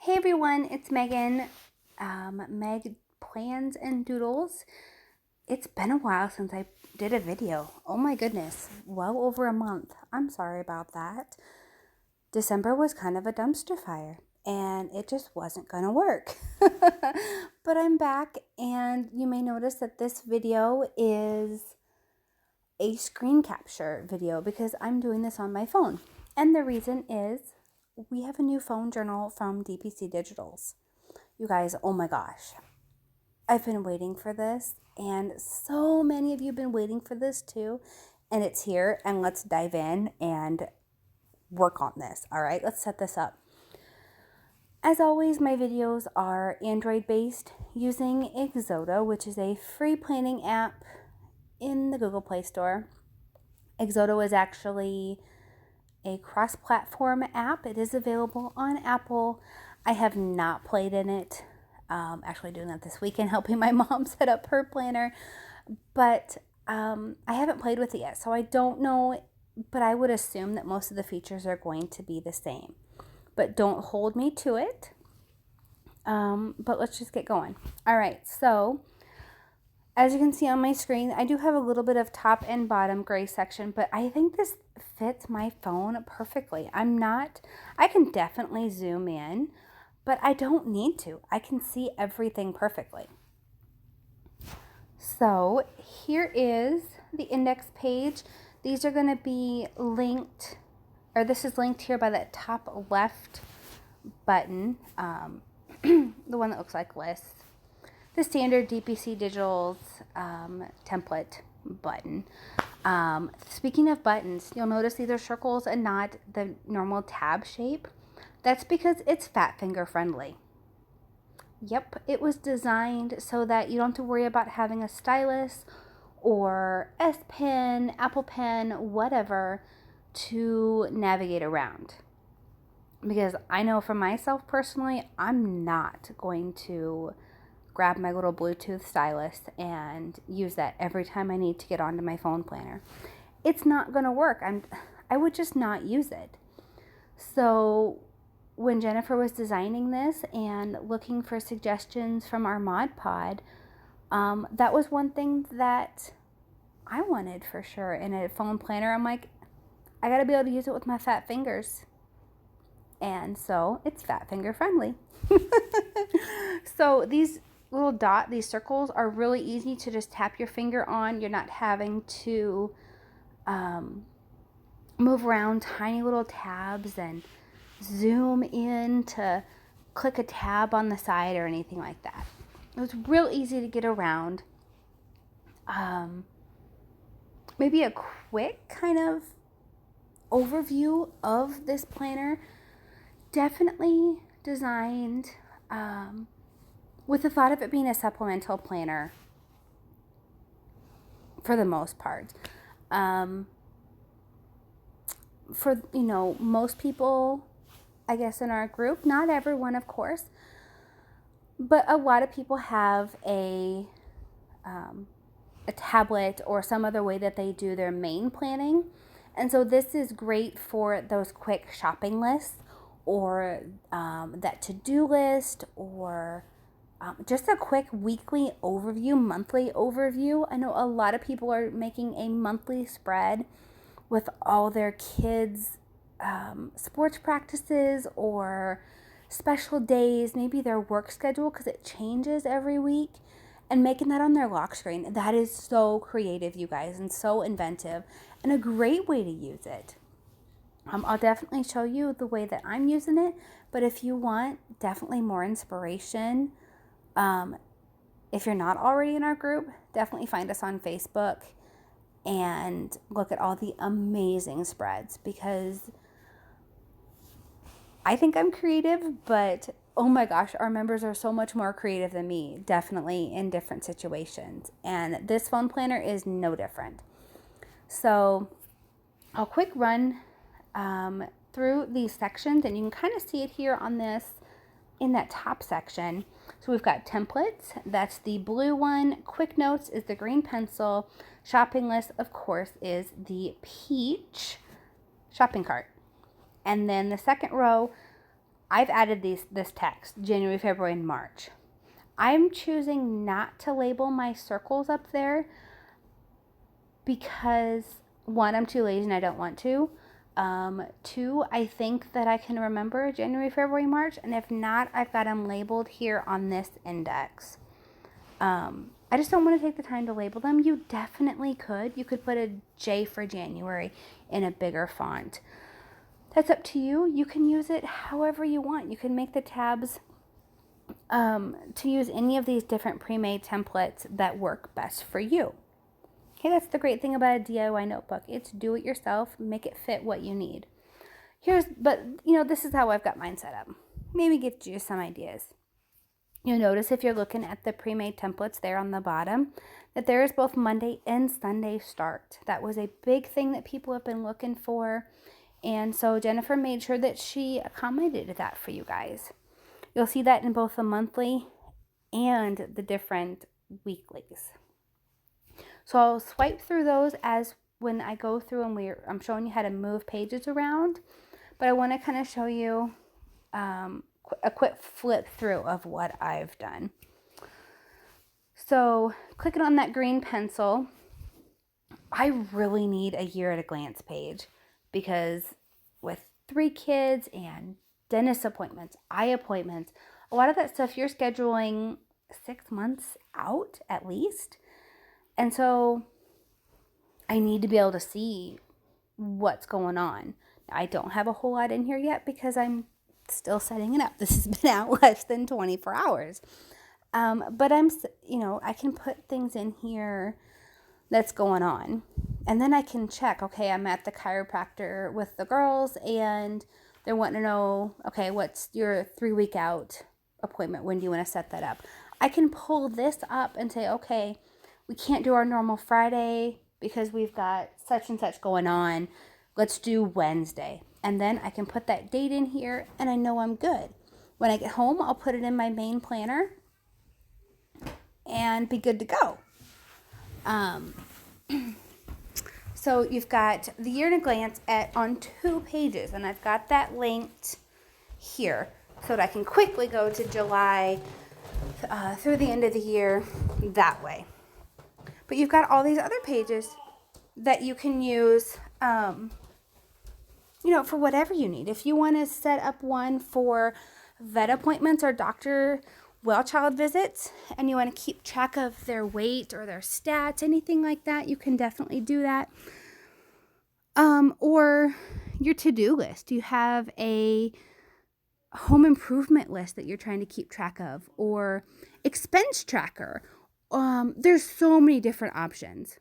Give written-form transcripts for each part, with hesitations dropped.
Hey everyone, it's Megan, Meg Plans and Doodles. It's been a while since I did a video. Oh my goodness, well over a month. I'm sorry about that. December was kind of a dumpster fire and it just wasn't gonna work. But I'm back, and you may notice that this video is a screen capture video because I'm doing this on my phone. And the reason is we have a new phone journal from DPC Digitals. You guys, oh my gosh, I've been waiting for this, and so many of you have been waiting for this too, and it's here, and let's dive in and work on this. All right, let's set this up. As always, my videos are Android based using Exodo, which is a free planning app in the Google Play Store. Exodo is actually a cross-platform app. It is available on Apple. I have not played in it. Actually doing that this weekend, helping my mom set up her planner. But I haven't played with it yet, so I don't know. But I would assume that most of the features are going to be the same. But don't hold me to it. But let's just get going. All right, so as you can see on my screen, I do have a little bit of top and bottom gray section, but I think this fits my phone perfectly. I can definitely zoom in, but I don't need to. I can see everything perfectly. So here is the index page. These are going to be linked, or this is linked here by that top left button, the one that looks like lists. The standard DPC Digitals template button. Speaking of buttons, you'll notice these are circles and not the normal tab shape. That's because it's fat finger friendly. Yep, it was designed so that you don't have to worry about having a stylus or S Pen, Apple Pen, whatever to navigate around. Because I know for myself personally, I'm not going to grab my little Bluetooth stylus and use that every time I need to get onto my phone planner. It's not going to work. I would just not use it. So when Jennifer was designing this and looking for suggestions from our Mod Pod, that was one thing that I wanted for sure in a phone planner. I'm like, I got to be able to use it with my fat fingers. And so it's fat finger friendly. So these these circles are really easy to just tap your finger on. You're not having to move around tiny little tabs and zoom in to click a tab on the side or anything like that. It was real easy to get around. Maybe a quick kind of overview of this planner. Definitely designed with the thought of it being a supplemental planner for the most part. For, most people, I guess, in our group, not everyone, of course, but a lot of people have a tablet or some other way that they do their main planning. And so this is great for those quick shopping lists or that to-do list or just a quick weekly overview, monthly overview. I know a lot of people are making a monthly spread with all their kids' sports practices or special days, maybe their work schedule because it changes every week, and making that on their lock screen. That is so creative, you guys, and so inventive and a great way to use it. I'll definitely show you the way that I'm using it, but if you want definitely more inspiration, if you're not already in our group, definitely find us on Facebook and look at all the amazing spreads, because I think I'm creative, but oh my gosh, our members are so much more creative than me, definitely in different situations. And this phone planner is no different. So I'll quick run through these sections, and you can kind of see it here on this in that top section. So we've got templates, that's the blue one. Quick notes is the green pencil. Shopping list, of course, is the peach shopping cart. And then the second row, I've added this text, January, February, and March. I'm choosing not to label my circles up there because, one, I'm too lazy and I don't want to. Two, I think that I can remember January, February, March, and if not, I've got them labeled here on this index. I just don't want to take the time to label them. You definitely could. You could put a J for January in a bigger font. That's up to you. You can use it however you want. You can make the tabs to use any of these different pre-made templates that work best for you. Okay, that's the great thing about a DIY notebook. It's do it yourself, make it fit what you need. This is how I've got mine set up. Maybe give you some ideas. You'll notice if you're looking at the pre-made templates there on the bottom that there is both Monday and Sunday start. That was a big thing that people have been looking for. And so Jennifer made sure that she accommodated that for you guys. You'll see that in both the monthly and the different weeklies. So I'll swipe through those as when I go through and I'm showing you how to move pages around. But I want to kind of show you a quick flip through of what I've done. So clicking on that green pencil, I really need a year at a glance page because with 3 kids and dentist appointments, eye appointments, a lot of that stuff you're scheduling 6 months out at least. And so I need to be able to see what's going on. I don't have a whole lot in here yet because I'm still setting it up. This has been out less than 24 hours. But I can put things in here that's going on. And then I can check, okay, I'm at the chiropractor with the girls and they're wanting to know, okay, what's your 3-week out appointment? When do you want to set that up? I can pull this up and say, okay, we can't do our normal Friday because we've got such and such going on. Let's do Wednesday. And then I can put that date in here and I know I'm good. When I get home, I'll put it in my main planner and be good to go. So you've got the year at a glance on 2 pages, and I've got that linked here so that I can quickly go to July through the end of the year that way. But you've got all these other pages that you can use, for whatever you need. If you want to set up one for vet appointments or doctor well-child visits, and you want to keep track of their weight or their stats, anything like that, you can definitely do that. Or your to-do list. You have a home improvement list that you're trying to keep track of, or expense tracker. There's so many different options.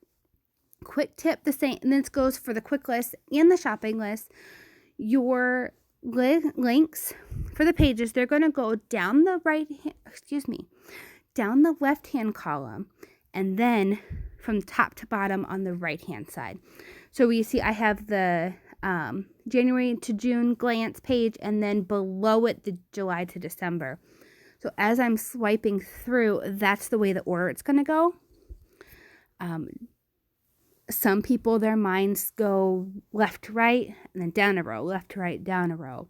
Quick tip, the same, and this goes for the quick list and the shopping list. Your links for the pages, they're going to go down the down the left-hand column, and then from top to bottom on the right-hand side. So you see I have the January to June glance page, and then below it the July to December. So as I'm swiping through, that's the way the order it's going to go. Some people, their minds go left to right, and then down a row, left to right, down a row.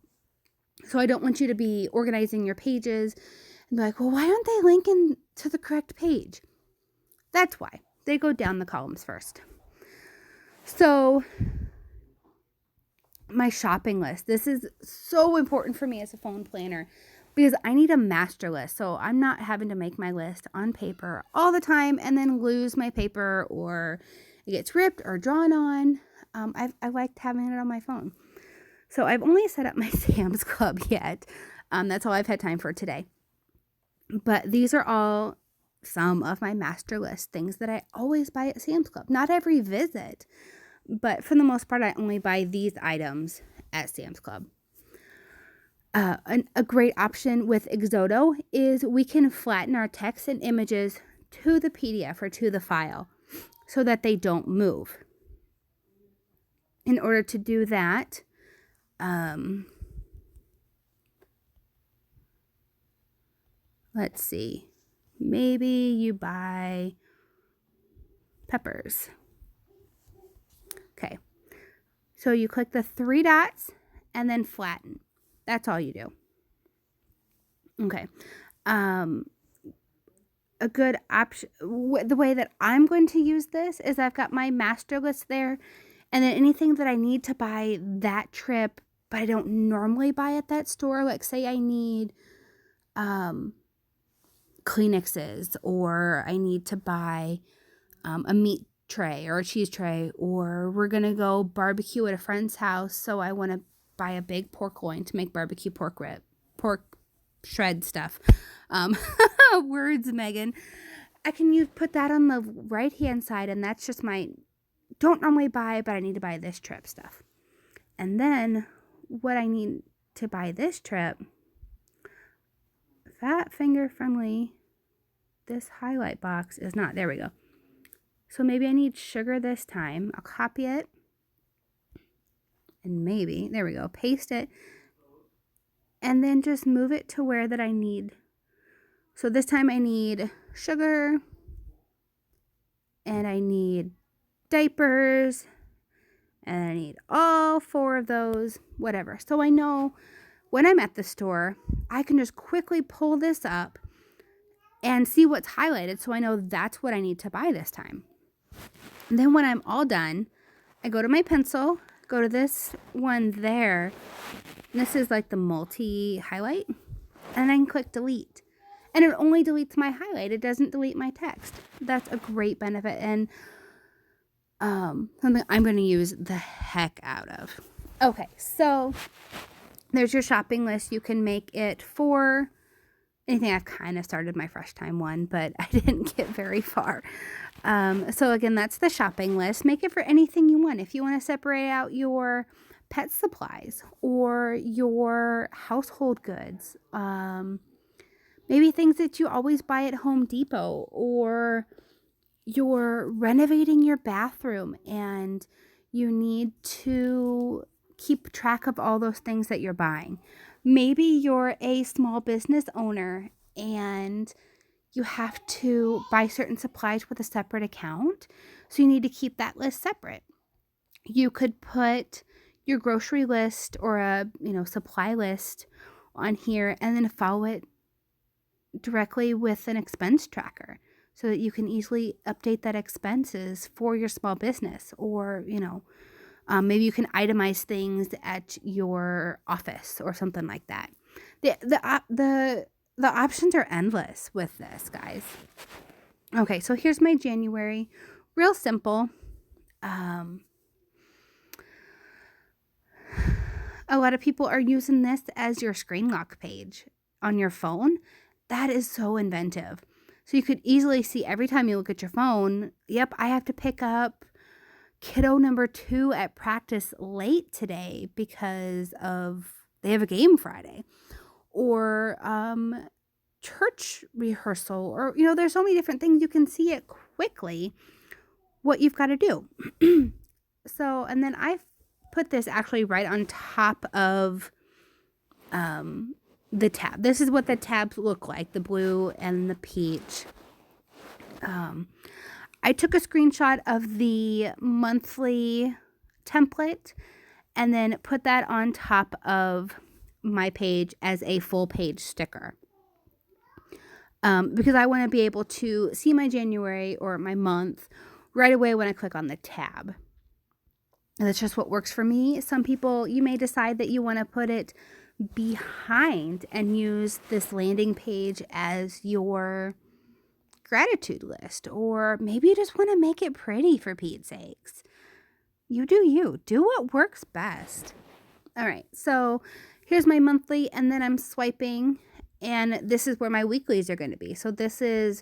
So I don't want you to be organizing your pages and be like, well, why aren't they linking to the correct page? That's why. They go down the columns first. So my shopping list. This is so important for me as a phone planner because I need a master list. So I'm not having to make my list on paper all the time and then lose my paper or it gets ripped or drawn on. I liked having it on my phone. So I've only set up my Sam's Club yet. That's all I've had time for today. But these are all some of my master list things that I always buy at Sam's Club. Not every visit, but for the most part, I only buy these items at Sam's Club. A great option with Exodo is we can flatten our text and images to the PDF or to the file so that they don't move. In order to do that, let's see, maybe you buy peppers. Okay, so you click the 3 dots and then flatten. That's all you do. Okay. A good option, the way that I'm going to use this is I've got my master list there, and then anything that I need to buy that trip, but I don't normally buy at that store. Like say I need Kleenexes, or I need to buy a meat tray or a cheese tray, or we're going to go barbecue at a friend's house. So I want to buy a big pork loin to make barbecue pork shred stuff. Words, Megan. I can put that on the right hand side, and that's just my don't normally buy, but I need to buy this trip stuff. And then what I need to buy this trip, fat finger friendly, this highlight box is not. There we go. So maybe I need sugar this time. I'll copy it, and maybe, there we go, paste it, and then just move it to where that I need. So this time I need sugar, and I need diapers, and I need all 4 of those, whatever. So I know when I'm at the store, I can just quickly pull this up and see what's highlighted, so I know that's what I need to buy this time. And then when I'm all done, I go to my pencil, go to this one there, and this is like the multi-highlight, and I can click delete. And it only deletes my highlight. It doesn't delete my text. That's a great benefit, and something I'm going to use the heck out of. Okay, so there's your shopping list. You can make it for anything. I've kind of started my fresh time one, but I didn't get very far. So again, that's the shopping list. Make it for anything you want. If you want to separate out your pet supplies or your household goods, maybe things that you always buy at Home Depot, or you're renovating your bathroom and you need to keep track of all those things that you're buying. Maybe you're a small business owner and you have to buy certain supplies with a separate account, so you need to keep that list separate. You could put your grocery list or a supply list on here, and then follow it directly with an expense tracker, so that you can easily update that expenses for your small business. Or maybe you can itemize things at your office or something like that. The options are endless with this, guys. Okay, so here's my January. Real simple. A lot of people are using this as your screen lock page on your phone. That is so inventive. So you could easily see every time you look at your phone, yep, I have to pick up kiddo number 2 at practice late today because they have a game Friday. Or church rehearsal, or there's so many different things. You can see it quickly what you've got to do. So, and then I've put this actually right on top of the tab. This is what the tabs look like, the blue and the peach. I took a screenshot of the monthly template and then put that on top of my page as a full page sticker, because I want to be able to see my January or my month right away when I click on the tab. And that's just what works for me. Some people, you may decide that you want to put it behind and use this landing page as your gratitude list, or maybe you just want to make it pretty, for Pete's sakes. You do what works best. All right, so here's my monthly, and then I'm swiping, and this is where my weeklies are going to be. So this is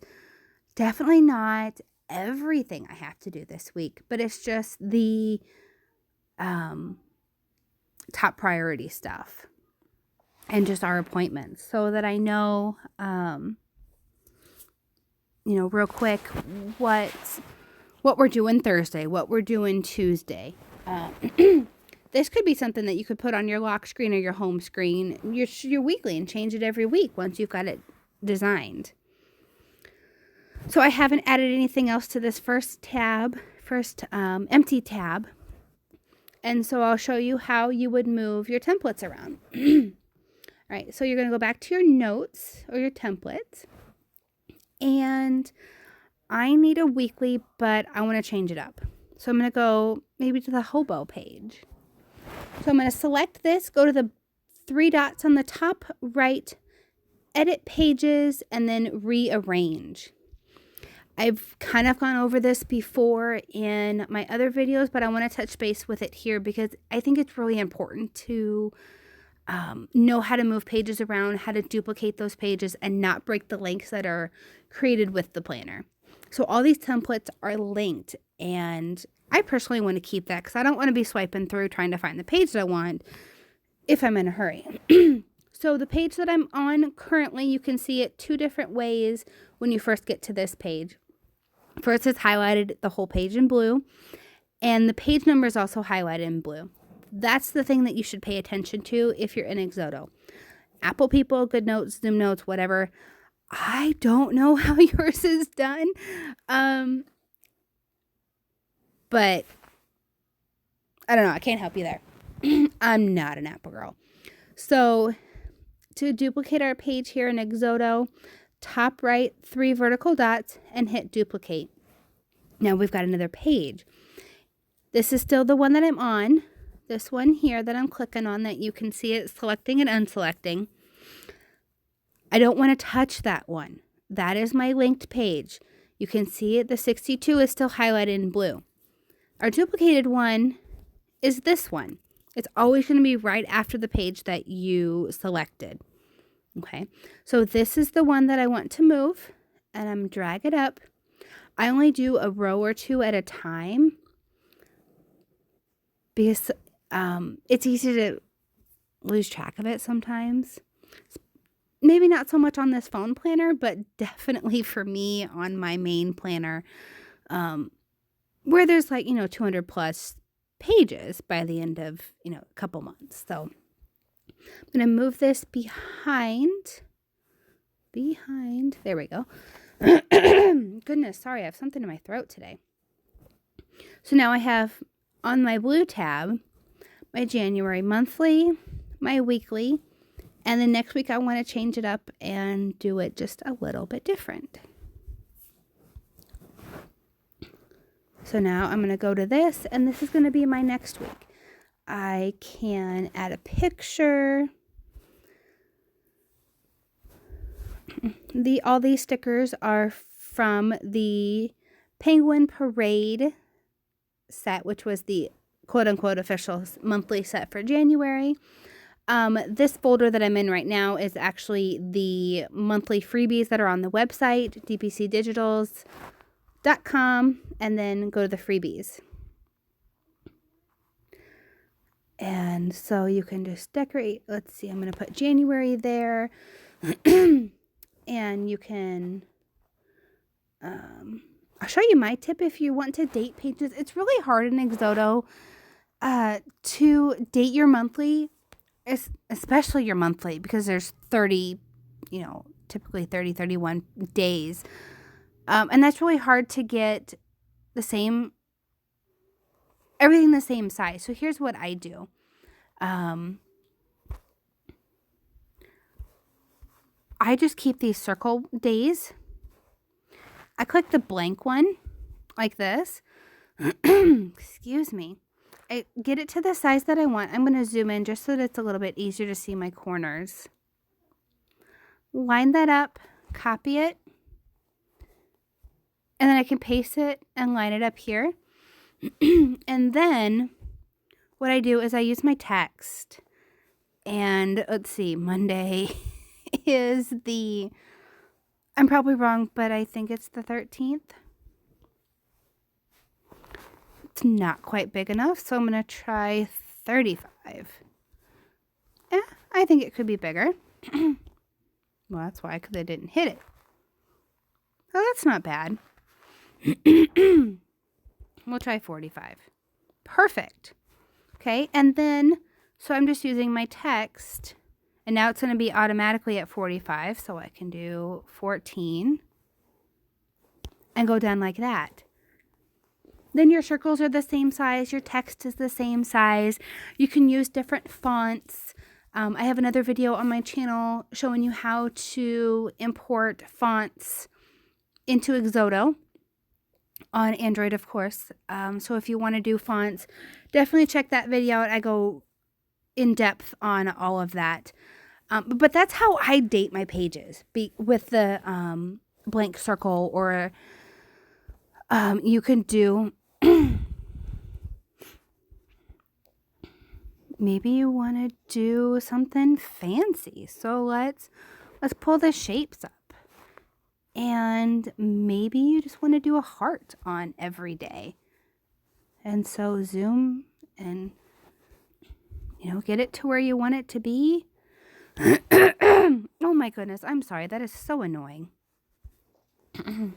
definitely not everything I have to do this week, but it's just the top priority stuff and just our appointments, so that I know, real quick what we're doing Thursday, what we're doing Tuesday. This could be something that you could put on your lock screen or your home screen, your weekly, and change it every week once you've got it designed. So I haven't added anything else to this first empty tab. And so I'll show you how you would move your templates around. All right, so you're going to go back to your notes or your templates. And I need a weekly, but I want to change it up. So I'm going to go maybe to the hobo page. So I'm going to select this, go to the 3 dots on the top right, edit pages, and then rearrange. I've kind of gone over this before in my other videos, but I want to touch base with it here because I think it's really important to know how to move pages around, how to duplicate those pages, and not break the links that are created with the planner. So all these templates are linked, and I personally want to keep that because I don't want to be swiping through trying to find the page that I want if I'm in a hurry. So the page that I'm on currently, you can see it 2 different ways when you first get to this page. First, it's highlighted the whole page in blue, and the page number is also highlighted in blue. That's the thing that you should pay attention to if you're in Exodo. Apple people, GoodNotes, Zoom Notes, whatever. I don't know how yours is done, but I don't know. I can't help you there. I'm not an Apple girl. So to duplicate our page here in Exodo, top right 3 vertical dots and hit duplicate. Now we've got another page. This is still the one that I'm on. This one here that I'm clicking on that you can see it selecting and unselecting. I don't want to touch that one. That is my linked page. You can see it. The 62 is still highlighted in blue. Our duplicated one is this one. It's always going to be right after the page that you selected. Okay, so this is the one that I want to move, and I'm drag it up. I only do a row or 2 at a time because it's easy to lose track of it sometimes. Maybe not so much on this phone planner, but definitely for me on my main planner, where there's like, 200 plus pages by the end of, a couple months. So I'm going to move this behind, there we go. Goodness, sorry, I have something in my throat today. So now I have on my blue tab, my January monthly, my weekly, and then next week I want to change it up and do it just a little bit different. So now I'm going to go to this, and this is going to be my next week. I can add a picture. All these stickers are from the Penguin Parade set, which was the quote-unquote official monthly set for January. This folder that I'm in right now is actually the monthly freebies that are on the website, dpcdigitals.com, and then go to the freebies. And so you can just decorate. Let's see, I'm going to put January there. And you can, I'll show you my tip if you want to date pages. It's really hard in Exodo to date your monthly, especially your monthly, because there's 30, typically 30, 31 days. And that's really hard to get everything the same size. So here's what I do. I just keep these circle days. I click the blank one like this. Excuse me. I get it to the size that I want. I'm going to zoom in just so that it's a little bit easier to see my corners. Line that up, copy it, and then I can paste it and line it up here. And then what I do is I use my text. And let's see, Monday is I'm probably wrong, but I think it's the 13th. It's not quite big enough, so I'm going to try 35. I think it could be bigger. Well, that's why, because I didn't hit it. Oh, that's not bad. We'll try 45. Perfect. Okay, and then, so I'm just using my text, and now it's going to be automatically at 45, so I can do 14 and go down like that. Then your circles are the same size, your text is the same size. You can use different fonts. I have another video on my channel showing you how to import fonts into Exodo on Android, of course. So if you want to do fonts, definitely check that video out. I go in depth on all of that. But that's how I date my pages, with the blank circle, or you can do, maybe you want to do something fancy. So let's pull the shapes up. And maybe you just want to do a heart on every day. And so zoom and, get it to where you want it to be. Oh my goodness, I'm sorry. That is so annoying. And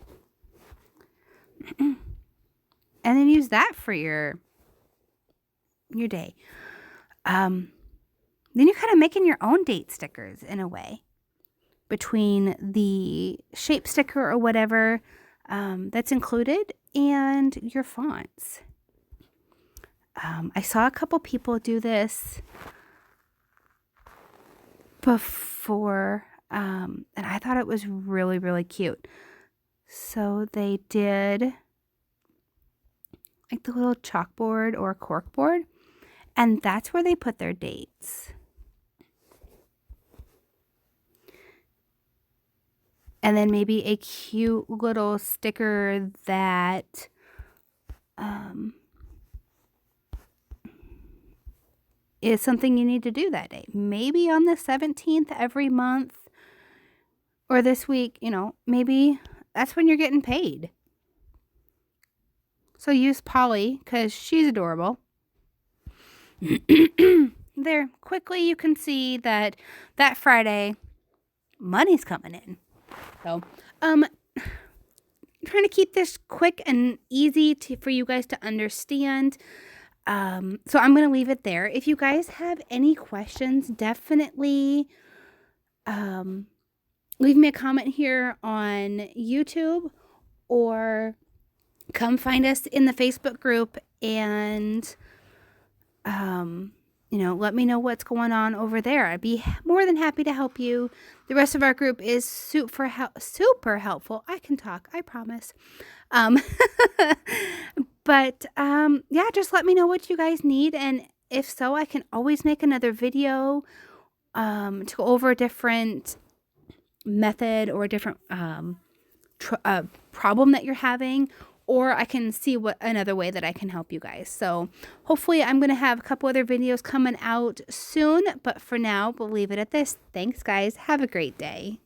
then use that for your day. Then you're kind of making your own date stickers in a way, between the shape sticker or whatever that's included and your fonts. I saw a couple people do this before, and I thought it was really, really cute. So they did like the little chalkboard or corkboard, and that's where they put their dates. And then maybe a cute little sticker that is something you need to do that day. Maybe on the 17th every month, or this week, maybe that's when you're getting paid. So use Polly because she's adorable. There, quickly you can see that Friday, money's coming in. So, trying to keep this quick and easy for you guys to understand. So I'm going to leave it there. If you guys have any questions, definitely leave me a comment here on YouTube, or come find us in the Facebook group and let me know what's going on over there. I'd be more than happy to help you. The rest of our group is super helpful. I can talk, I promise. But yeah, just let me know what you guys need, and if so, I can always make another video to go over a different method or a different problem that you're having, or I can see what another way that I can help you guys. So hopefully I'm going to have a couple other videos coming out soon, but for now, we'll leave it at this. Thanks, guys. Have a great day.